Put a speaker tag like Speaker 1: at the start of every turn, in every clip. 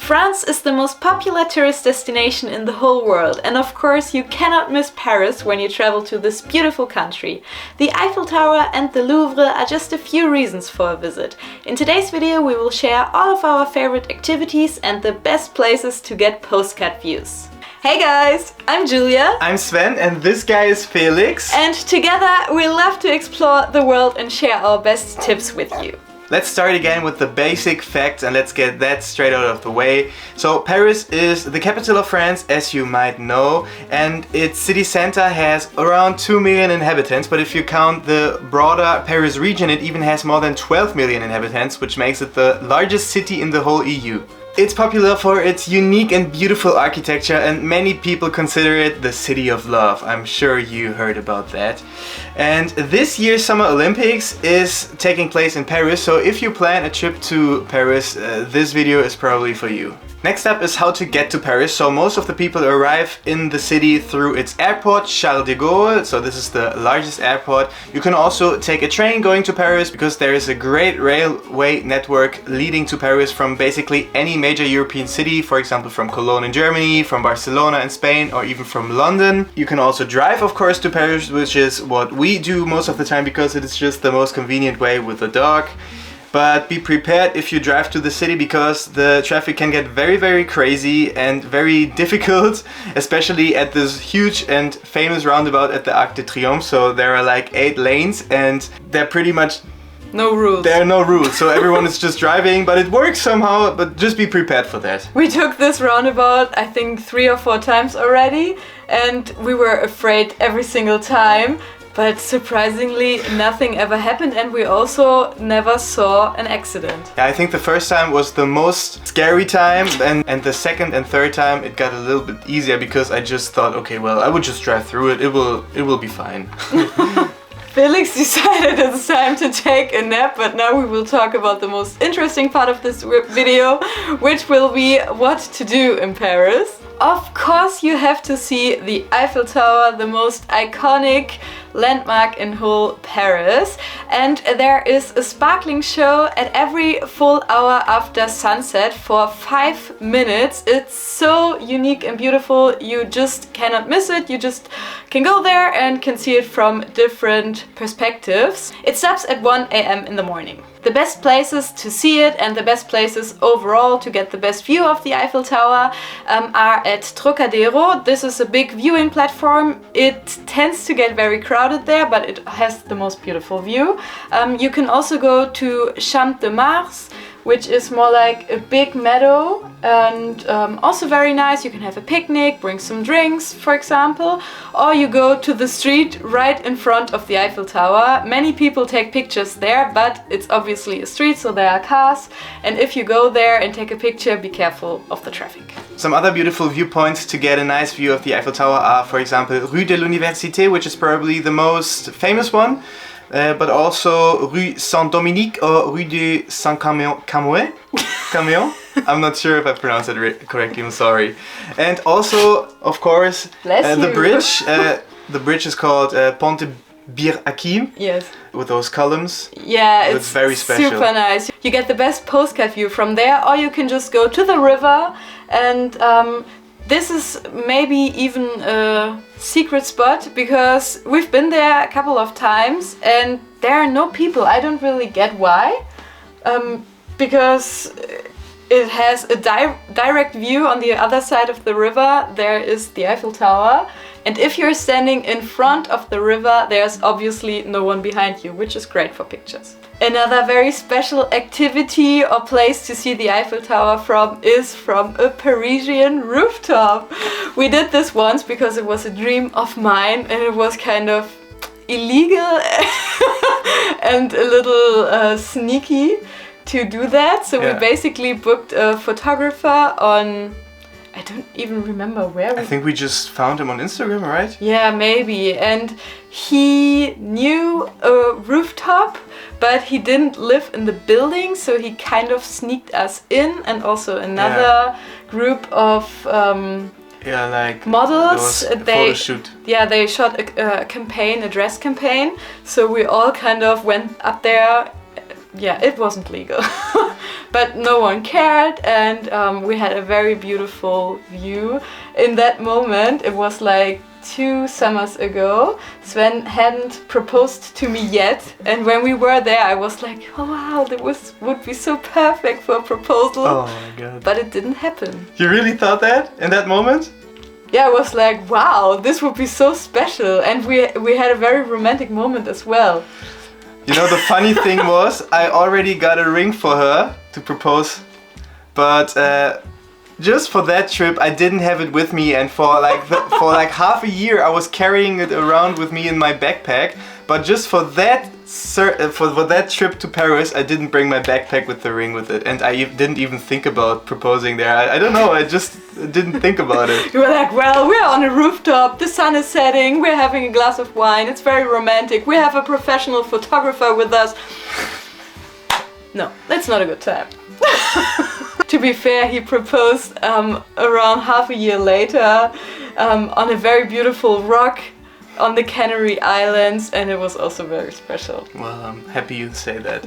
Speaker 1: France is the most popular tourist destination in the whole world, and of course you cannot miss Paris when you travel to this beautiful country. The Eiffel Tower and the Louvre are just a few reasons for a visit. In today's video we will share all of our favorite activities and the best places to get postcard views. Hey guys, I'm Julia.
Speaker 2: I'm Sven and this guy is Felix.
Speaker 1: And together we love to explore the world and share our best tips with you.
Speaker 2: Let's start again with the basic facts and let's get that straight out of the way. So Paris is the capital of France, as you might know, and its city center has around 2 million inhabitants, but if you count the broader Paris region, it even has more than 12 million inhabitants, which makes it the largest city in the whole EU. It's popular for its unique and beautiful architecture, and many people consider it the city of love. I'm sure you heard about that. And this year's Summer Olympics is taking place in Paris, so if you plan a trip to Paris, this video is probably for you. Next up is how to get to Paris. So most of the people arrive in the city through its airport, Charles de Gaulle. So this is the largest airport. You can also take a train going to Paris because there is a great railway network leading to Paris from basically any major European city. For example, from Cologne in Germany, from Barcelona in Spain, or even from London. You can also drive, of course, to Paris, which is what we do most of the time because it is just the most convenient way with a dog. But be prepared if you drive to the city because the traffic can get very crazy and very difficult, especially at this huge and famous roundabout at the Arc de Triomphe. So there are like 8 lanes and they're pretty much
Speaker 1: no rules.
Speaker 2: There are no rules, so everyone is just driving, but it works somehow, but just be prepared for that.
Speaker 1: We took this roundabout I think 3 or 4 times already and we were afraid every single time. But surprisingly, nothing ever happened and we also never saw an accident.
Speaker 2: Yeah, I think the first time was the most scary time and the second and third time it got a little bit easier because I just thought, okay, well, I would just drive through it, it will be fine.
Speaker 1: Felix decided it's time to take a nap, but now we will talk about the most interesting part of this video, which will be what to do in Paris. Of course you have to see the Eiffel Tower, the most iconic landmark in whole Paris, and there is a sparkling show at every full hour after sunset for 5 minutes. It's so unique and beautiful, you just cannot miss it. You just can go there and can see it from different perspectives. It stops at 1 AM in the morning. The best places to see it and the best places overall to get the best view of the Eiffel Tower are at Trocadero. This is a big viewing platform. It tends to get very crowded there, but it has the most beautiful view. You can also go to Champ de Mars, which is more like a big meadow and also very nice. You can have a picnic, bring some drinks, for example, or you go to the street right in front of the Eiffel Tower. Many people take pictures there, but it's obviously a street, so there are cars, and if you go there and take a picture, be careful of the traffic.
Speaker 2: Some other beautiful viewpoints to get a nice view of the Eiffel Tower are, for example, Rue de l'Université, which is probably the most famous one. But also Rue Saint-Dominique or Rue de Saint-Camion. I'm not sure if I pronounced it correctly, I'm sorry. And also, of course, the bridge. The bridge is called Pont de Bir Hakeim.
Speaker 1: Yes.
Speaker 2: With those columns.
Speaker 1: Yeah, it's
Speaker 2: very special.
Speaker 1: Super nice. You get the best postcard view from there, or you can just go to the river and this is maybe even a secret spot because we've been there a couple of times and there are no people. I don't really get why. Because it has a direct view on the other side of the river. There is the Eiffel Tower. And if you're standing in front of the river, there's obviously no one behind you, which is great for pictures. Another very special activity or place to see the Eiffel Tower from is from a Parisian rooftop. We did this once because it was a dream of mine and it was kind of illegal and a little sneaky to do that. So we basically booked a photographer on, I don't even remember where.
Speaker 2: I think we just found him on Instagram, right?
Speaker 1: Yeah, maybe. And he knew a rooftop, but he didn't live in the building, so he kind of sneaked us in, and also another group of
Speaker 2: like
Speaker 1: models.
Speaker 2: Photo shoot.
Speaker 1: Yeah, they shot a campaign, a dress campaign. So we all kind of went up there. Yeah, it wasn't legal. but no one cared, and we had a very beautiful view. In that moment, it was like 2 summers ago. Sven hadn't proposed to me yet, and when we were there I was like, oh wow, that would be so perfect for a proposal.
Speaker 2: Oh my god.
Speaker 1: But it didn't happen.
Speaker 2: You really thought that in that moment?
Speaker 1: Yeah, I was like, wow, this would be so special, and we had a very romantic moment as well.
Speaker 2: You know, the funny thing was, I already got a ring for her to propose, but just for that trip I didn't have it with me, and for like half a year I was carrying it around with me in my backpack. But just for that trip to Paris, I didn't bring my backpack with the ring with it, and I didn't even think about proposing there. I don't know, I just didn't think about it.
Speaker 1: You were like, well, we're on a rooftop, the sun is setting, we're having a glass of wine, it's very romantic, we have a professional photographer with us. No, that's not a good time. To be fair, he proposed around half a year later on a very beautiful rock on the Canary Islands, and it was also very special.
Speaker 2: Well, I'm happy you say that.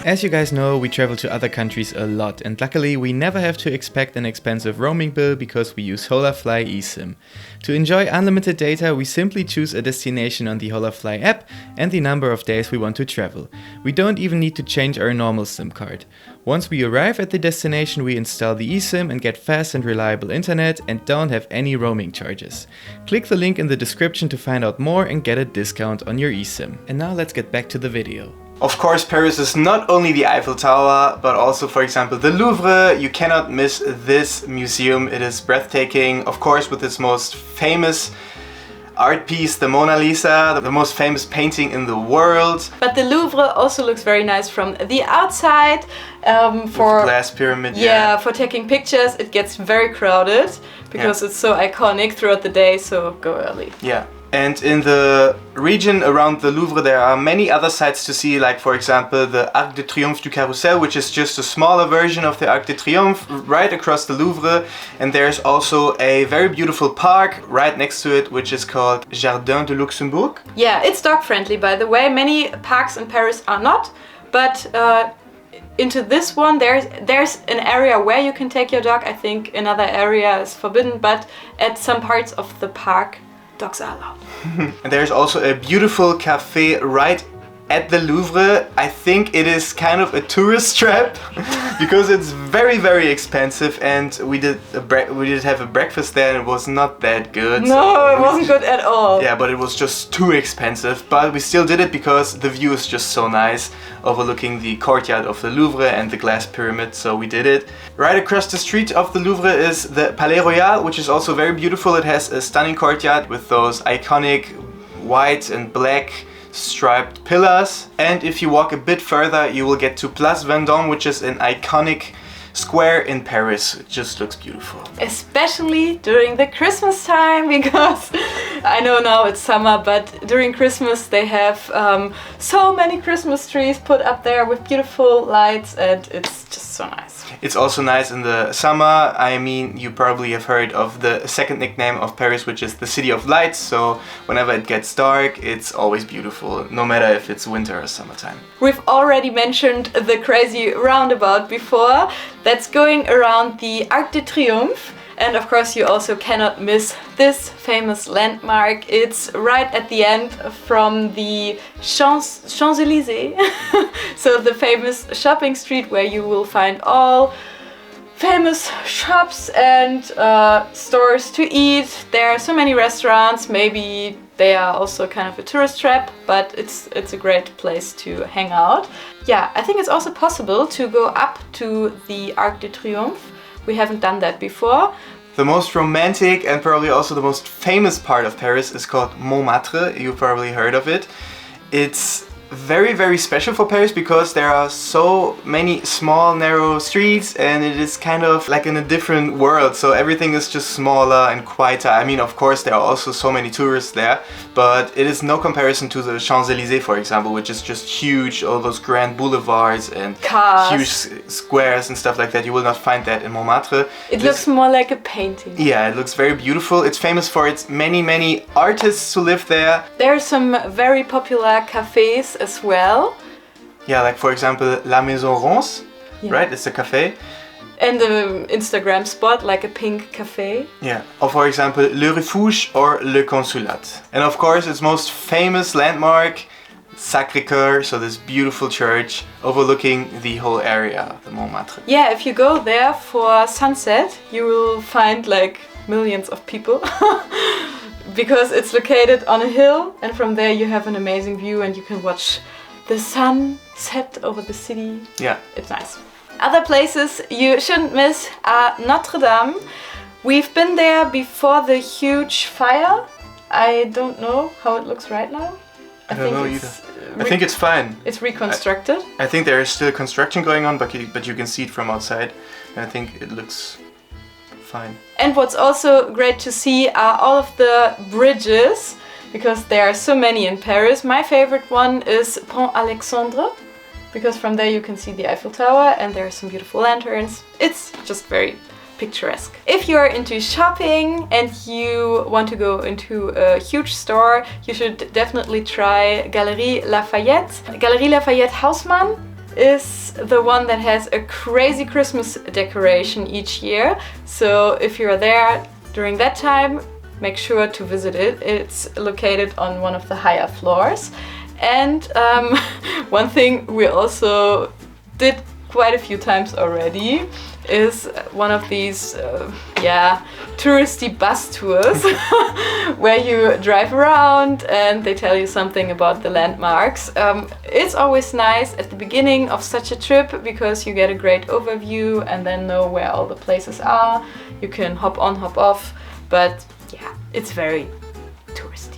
Speaker 2: As you guys know, we travel to other countries a lot, and luckily we never have to expect an expensive roaming bill because we use Holafly eSIM. To enjoy unlimited data, we simply choose a destination on the Holafly app and the number of days we want to travel. We don't even need to change our normal SIM card. Once we arrive at the destination, we install the eSIM and get fast and reliable internet and don't have any roaming charges. Click the link in the description to find out more and get a discount on your eSIM. And now let's get back to the video. Of course, Paris is not only the Eiffel Tower, but also, for example, the Louvre. You cannot miss this museum. It is breathtaking, of course, with its most famous art piece, the Mona Lisa, the most famous painting in the world.
Speaker 1: But the Louvre also looks very nice from the outside. For
Speaker 2: glass pyramid,
Speaker 1: yeah, for taking pictures. It gets very crowded because it's so iconic throughout the day, so go early.
Speaker 2: Yeah. And in the region around the Louvre there are many other sites to see, like for example the Arc de Triomphe du Carrousel, which is just a smaller version of the Arc de Triomphe right across the Louvre. And there's also a very beautiful park right next to it, which is called Jardin de Luxembourg.
Speaker 1: Yeah, it's dog friendly, by the way. Many parks in Paris are not, but into this one there's an area where you can take your dog. I think another area is forbidden, but at some parts of the park dogs are allowed.
Speaker 2: And there's also a beautiful cafe right at the Louvre. I think it is kind of a tourist trap because it's very, very expensive, and we did have a breakfast there and it was not that good.
Speaker 1: No, it wasn't good at all.
Speaker 2: Yeah, but it was just too expensive, but we still did it because the view is just so nice, overlooking the courtyard of the Louvre and the glass pyramid, so we did it. Right across the street of the Louvre is the Palais Royal, which is also very beautiful. It has a stunning courtyard with those iconic white and black striped pillars. And if you walk a bit further, you will get to Place Vendôme, which is an iconic square in Paris. It just looks beautiful.
Speaker 1: Especially during the Christmas time, because I know now it's summer, but during Christmas they have so many Christmas trees put up there with beautiful lights, and it's just so nice.
Speaker 2: It's also nice in the summer. I mean, you probably have heard of the second nickname of Paris, which is the City of Lights. So whenever it gets dark, it's always beautiful, no matter if it's winter or summertime.
Speaker 1: We've already mentioned the crazy roundabout before. That's going around the Arc de Triomphe. And of course you also cannot miss this famous landmark. It's right at the end from the Champs-Élysées. So the famous shopping street where you will find all famous shops and stores to eat. There are so many restaurants. Maybe they are also kind of a tourist trap, but it's a great place to hang out. Yeah, I think it's also possible to go up to the Arc de Triomphe. We haven't done that before.
Speaker 2: The most romantic and probably also the most famous part of Paris is called Montmartre. You've probably heard of it. It's very, very special for Paris because there are so many small, narrow streets, and it is kind of like in a different world. So everything is just smaller and quieter. I mean, of course, there are also so many tourists there, but it is no comparison to the Champs-Élysées, for example, which is just huge, all those grand boulevards and
Speaker 1: cars,
Speaker 2: huge squares and stuff like that. You will not find that in Montmartre.
Speaker 1: It looks more like a painting.
Speaker 2: Yeah, it looks very beautiful. It's famous for its many, many artists who live there.
Speaker 1: There are some very popular cafes as well.
Speaker 2: Yeah, like for example, La Maison Ronce, right? It's a cafe.
Speaker 1: And the Instagram spot, like a pink cafe.
Speaker 2: Yeah, or for example, Le Refuge or Le Consulat. And of course, its most famous landmark, Sacré-Cœur, so this beautiful church overlooking the whole area, the Montmartre.
Speaker 1: Yeah, if you go there for sunset, you will find like millions of people. Because it's located on a hill, and from there you have an amazing view and you can watch the sun set over the city.
Speaker 2: Yeah.
Speaker 1: It's nice. Other places you shouldn't miss are Notre Dame. We've been there before the huge fire. I don't know how it looks right now.
Speaker 2: I don't know either. I think it's fine.
Speaker 1: It's reconstructed.
Speaker 2: I think there is still construction going on, but you can see it from outside. And I think it looks fine.
Speaker 1: And what's also great to see are all of the bridges, because there are so many in Paris. My favorite one is Pont Alexandre, because from there you can see the Eiffel Tower and there are some beautiful lanterns. It's just very picturesque. If you are into shopping and you want to go into a huge store, you should definitely try Galeries Lafayette. Galeries Lafayette Haussmann is the one that has a crazy Christmas decoration each year. So if you're there during that time, make sure to visit it. It's located on one of the higher floors. And one thing we also did quite a few times already is one of these touristy bus tours where you drive around and they tell you something about the landmarks. It's always nice at the beginning of such a trip because you get a great overview and then know where all the places are. You can hop on, hop off, but yeah, it's very touristy.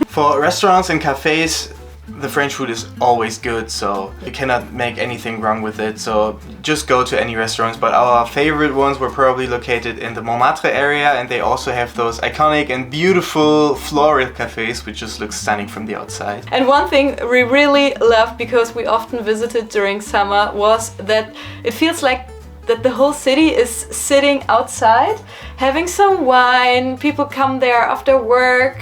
Speaker 2: For restaurants and cafes, the French food is always good, so you cannot make anything wrong with it. So just go to any restaurants. But our favorite ones were probably located in the Montmartre area, and they also have those iconic and beautiful floral cafes, which just look stunning from the outside.
Speaker 1: And one thing we really loved, because we often visited during summer, was that it feels like that the whole city is sitting outside, having some wine. People come there after work,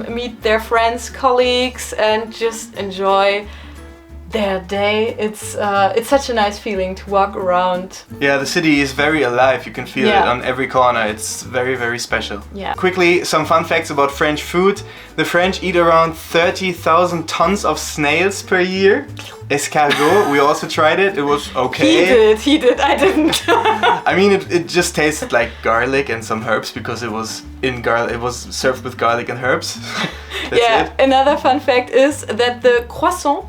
Speaker 1: meet their friends, colleagues, and just enjoy their day. It's such a nice feeling to walk around.
Speaker 2: Yeah, the city is very alive. You can feel it on every corner. It's very, very special.
Speaker 1: Yeah.
Speaker 2: Quickly, some fun facts about French food. The French eat around 30,000 tons of snails per year. Escargot, we also tried it. It was okay.
Speaker 1: He did, I didn't.
Speaker 2: I mean, it just tasted like garlic and some herbs because it was it was served with garlic and herbs. That's it.
Speaker 1: Another fun fact is that the croissant,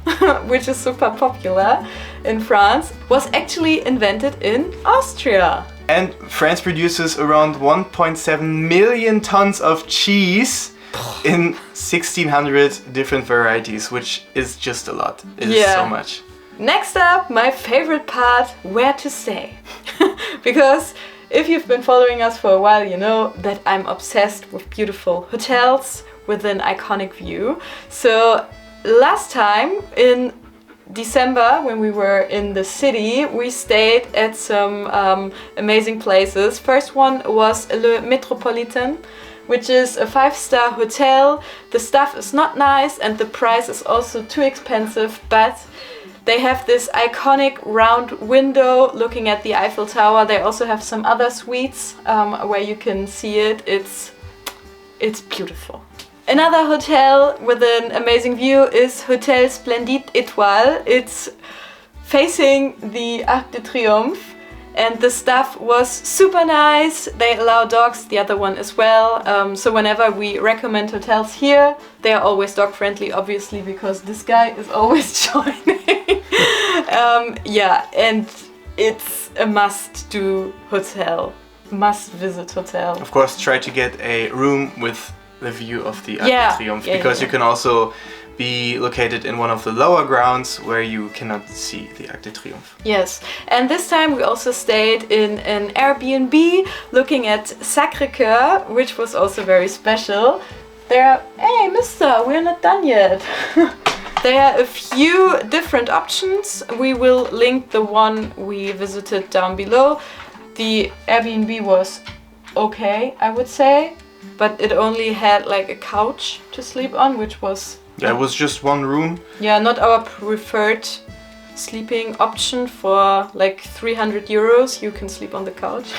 Speaker 1: which is super popular in France, was actually invented in Austria.
Speaker 2: And France produces around 1.7 million tons of cheese in 1,600 different varieties, which is just a lot. It is so much.
Speaker 1: Next up, my favorite part, where to stay. Because if you've been following us for a while, you know that I'm obsessed with beautiful hotels with an iconic view. So last time in December, when we were in the city, we stayed at some amazing places. First one was Le Métropolitain, which is a 5-star hotel. The stuff is not nice and the price is also too expensive, but they have this iconic round window looking at the Eiffel Tower. They also have some other suites where you can see it. It's beautiful. Another hotel with an amazing view is Hotel Splendide Étoile. It's facing the Arc de Triomphe. And the staff was super nice. They allow dogs, the other one as well. So whenever we recommend hotels here, they are always dog friendly, obviously, because this guy is always joining. And it's a must-do hotel, must-visit hotel.
Speaker 2: Of course, try to get a room with the view of the Arc de Triomphe, because you can also be located in one of the lower grounds where you cannot see the Arc de Triomphe.
Speaker 1: Yes, and this time we also stayed in an Airbnb looking at Sacré-Cœur, which was also very special. Hey mister, we're not done yet. There are a few different options. We will link the one we visited down below. The Airbnb was okay, I would say, but it only had like a couch to sleep on, which was...
Speaker 2: Yeah, it was just one room.
Speaker 1: Yeah, not our preferred sleeping option for like 300 euros. You can sleep on the couch.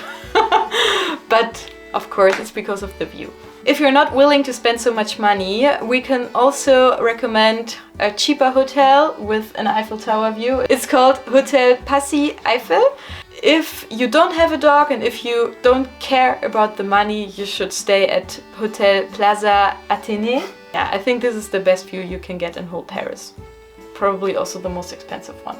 Speaker 1: But of course it's because of the view. If you're not willing to spend so much money, we can also recommend a cheaper hotel with an Eiffel Tower view. It's called Hotel Passy Eiffel. If you don't have a dog and if you don't care about the money, you should stay at Hotel Plaza Athénée. Yeah, I think this is the best view you can get in whole Paris. Probably also the most expensive one.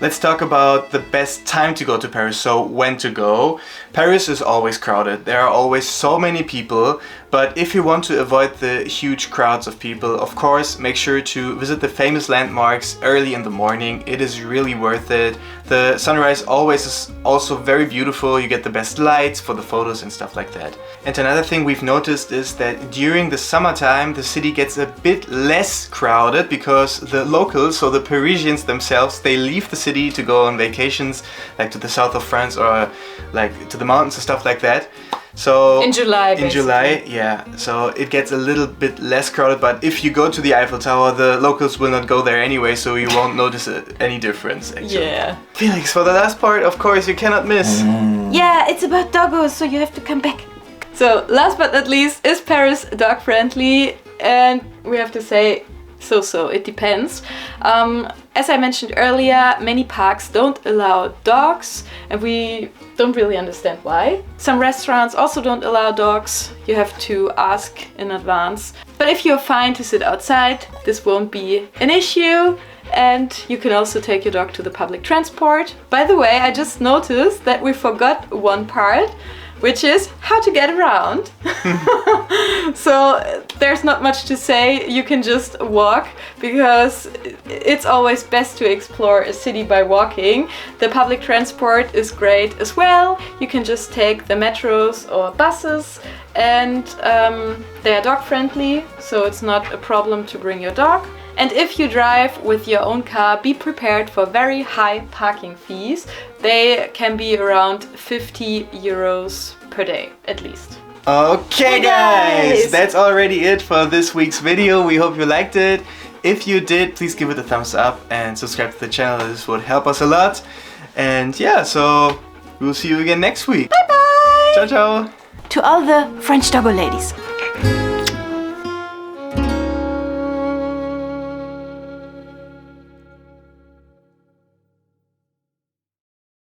Speaker 2: Let's talk about the best time to go to Paris, so when to go. Paris is always crowded, there are always so many people, but if you want to avoid the huge crowds of people, of course, make sure to visit the famous landmarks early in the morning. It is really worth it. The sunrise always is also very beautiful, you get the best lights for the photos and stuff like that. And another thing we've noticed is that during the summertime the city gets a bit less crowded because the locals, so the Parisians themselves, they leave the city to go on vacations, like to the south of France or like to the mountains and stuff like that. So
Speaker 1: in July,
Speaker 2: basically. In July, yeah. So it gets a little bit less crowded, but if you go to the Eiffel Tower, the locals will not go there anyway, so you won't notice any difference actually.
Speaker 1: Yeah.
Speaker 2: Felix, for the last part, of course, you cannot miss.
Speaker 1: Yeah, it's about doggos, so you have to come back. So last but not least, is Paris dog friendly? And we have to say, so it depends. As I mentioned earlier, many parks don't allow dogs and we don't really understand why. Some restaurants also don't allow dogs. You have to ask in advance. But if you're fine to sit outside, this won't be an issue. And you can also take your dog to the public transport. By the way, I just noticed that we forgot one part, which is how to get around. So there's not much to say, you can just walk because it's always best to explore a city by walking. The public transport is great as well. You can just take the metros or buses and they are dog friendly, so it's not a problem to bring your dog. And if you drive with your own car, be prepared for very high parking fees. They can be around 50 euros per day, at least.
Speaker 2: Okay guys, that's already it for this week's video. We hope you liked it. If you did, please give it a thumbs up and subscribe to the channel. This would help us a lot. And yeah, so we'll see you again next week.
Speaker 1: Bye bye!
Speaker 2: Ciao ciao!
Speaker 1: To all the French doggo ladies.